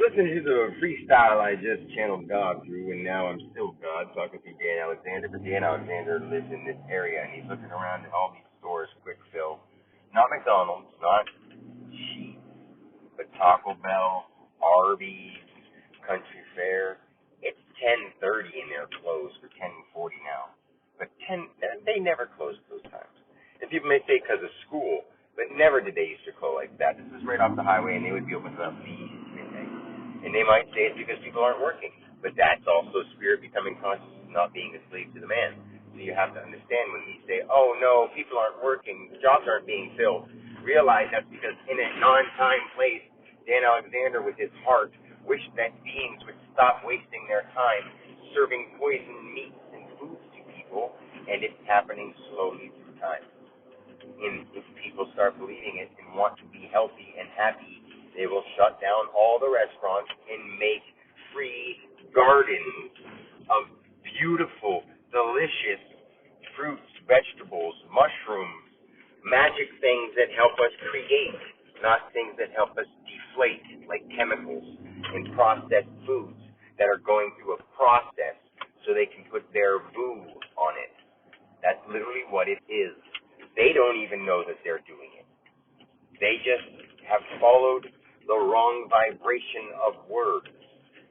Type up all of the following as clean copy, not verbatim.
listening to the freestyle I just channeled God through, and now I'm still God, talking to Dan Alexander. But Dan Alexander lives in this area, and he's looking around at all these stores, quick fill. Not McDonald's, not Sheetz, but Taco Bell, Arby's, Country Fair. It's 10:30 and they're closed for 10:40 now. But they never close at those times. And people may say because of school, but never did they used to close like that. This is right off the highway, and they would be open about midnight. And they might say it's because people aren't working. But that's also spirit becoming conscious, not being a slave to the man. So you have to understand when we say, oh no, people aren't working, jobs aren't being filled, realize that's because in a non-time place, Dan Alexander with his heart wished that beings would stop wasting their time serving poisoned meats and foods to people, and it's happening slowly through time. And if people start believing it and want to be healthy and happy, they will shut down all the restaurants and make free gardens of beautiful, delicious fruits, vegetables, mushrooms, magic things that help us create, not things that help us deflate, like chemicals and processed foods that are going through a process so they can put their boo on it. That's literally what it is. They don't even know that they're doing it. They just have followed the wrong vibration of words.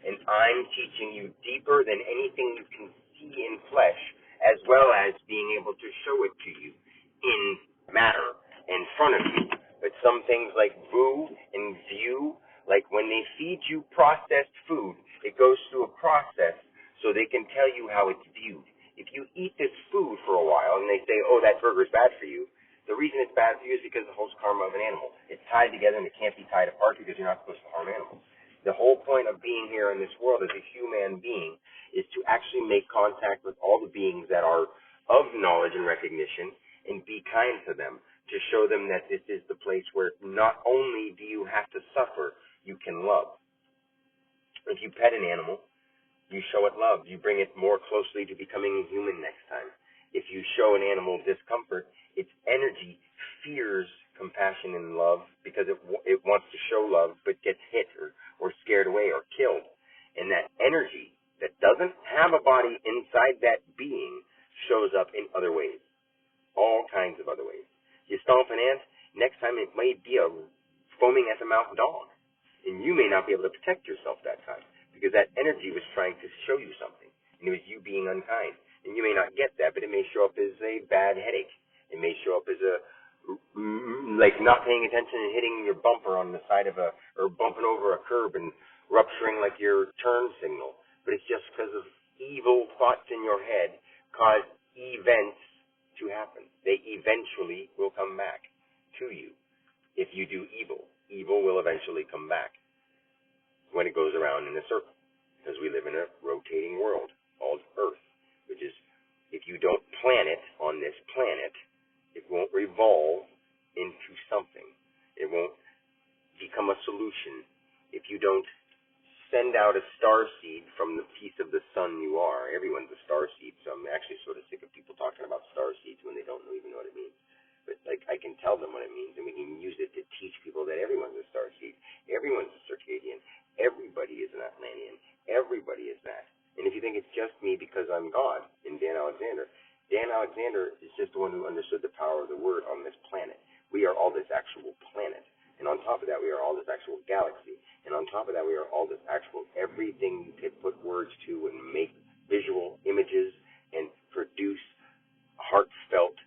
And I'm teaching you deeper than anything you can see in flesh, as well as being able to show it to you in matter in front of you. But some things like view and view, like when they feed you processed food, it goes through a process so they can tell you how it's viewed. If you eat this food for a while and they say, oh, that burger's bad for you, the reason it's bad for you is because it holds karma of an animal. It's tied together and it can't be tied apart because you're not supposed to harm animals. The whole point of being here in this world as a human being is to actually make contact with all the beings that are of knowledge and recognition and be kind to them, to show them that this is the place where not only do you have to suffer, you can love. If you pet an animal, you show it love. You bring it more closely to becoming a human next time. If you show an animal discomfort, its energy fears compassion and love because it wants to show love but gets hit or scared away or killed. And that energy that doesn't have a body inside that being shows up in other ways, all kinds of other ways. You stomp an ant, next time it may be a foaming at the mouth dog, and you may not be able to protect yourself that time because that energy was trying to show you something, and it was you being unkind. And you may not get that, but it may show up as a bad headache. It may show up as like not paying attention and hitting your bumper on the side of or bumping over a curb and rupturing like your turn signal. But it's just because of evil thoughts in your head cause events to happen. They eventually will come back to you. If you do evil, evil will eventually come back when it goes around in a circle, because we live in a rotating world called Earth, which is, if you don't plant it on this planet, it won't revolve into something. It won't become a solution. If you don't send out a star seed from the piece of the sun you are, everyone's a star seed, so I'm actually sort of sick of people talking about star seeds when they don't even know what it means. But like, I can tell them what it means, and we can use it to teach people that everyone's a star seed. Everyone's a circadian. Everybody is an Atlantean. Everybody is that. And if you think it's just me because I'm God and Dan Alexander is just the one who understood the power of the word on this planet. We are all this actual planet. And on top of that, we are all this actual galaxy. And on top of that, we are all this actual everything you could put words to and make visual images and produce heartfelt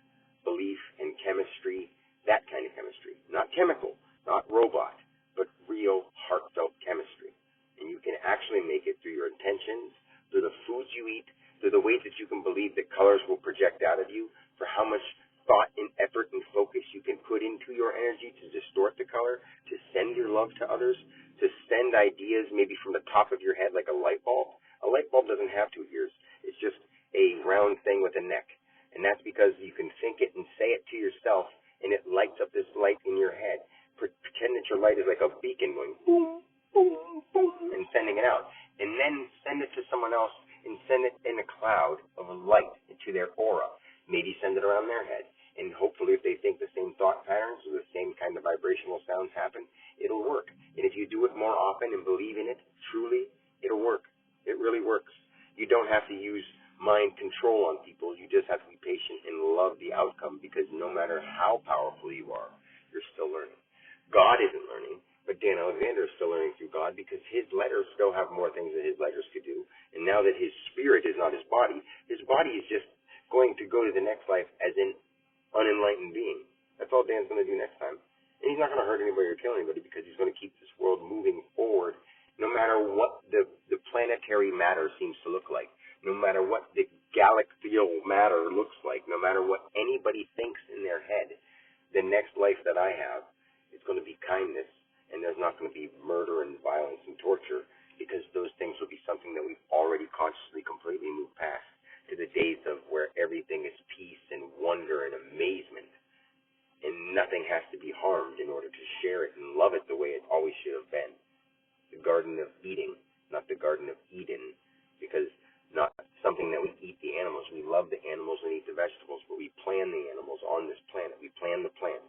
belief and chemistry, that kind of chemistry. Not chemical, not robot, but real heartfelt chemistry. And you can actually make it through your intentions, through the foods you eat, through the ways that you can believe that colors will project out of you, for how much thought and effort and focus you can put into your energy to distort the color, to send your love to others, to send ideas maybe from the top of your head like a light bulb. A light bulb doesn't have two ears. It's just a round thing with a neck. And that's because you can think it and say it to yourself, and it lights up this light in your head. Pretend that your light is like a beacon going boom, boom, boom, and sending it out. And then send it to someone else and send it in a cloud of light into their aura. Maybe send it around their head. And hopefully if they think the same thought patterns or the same kind of vibrational sounds happen, it'll work. And if you do it more often and believe in it, truly, it'll work. It really works. You don't have to use mind control on people. You just have to be patient and love the outcome, because no matter how powerful you are, you're still learning. God isn't learning, but Dan Alexander is still learning through God, because his letters still have more things that his letters could do. And now that his spirit is not his body is just going to go to the next life as an unenlightened being. That's all Dan's going to do next time. And he's not going to hurt anybody or kill anybody, because he's going to keep this world moving forward, no matter what the planetary matter seems to look like, no matter what the galactical matter looks like, no matter what anybody thinks in their head. The next life that I have, it's going to be kindness, and there's not going to be murder and violence and torture, because those things will be something that we've already consciously completely moved past, to the days of where everything is peace and wonder and amazement, and nothing has to be harmed in order to share it and love it the way it always should have been. The Garden of Eden, not the Garden of Eden, because not something that we eat the animals. We love the animals and eat the vegetables, but we plan the animals on this planet. We plan the plants.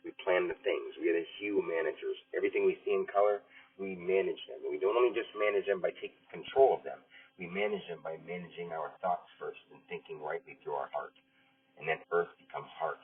We plan the things. We are the hue managers. Everything we see in color, we manage them. And we don't only just manage them by taking control of them. We manage them by managing our thoughts first and thinking rightly through our heart. And then earth becomes heart.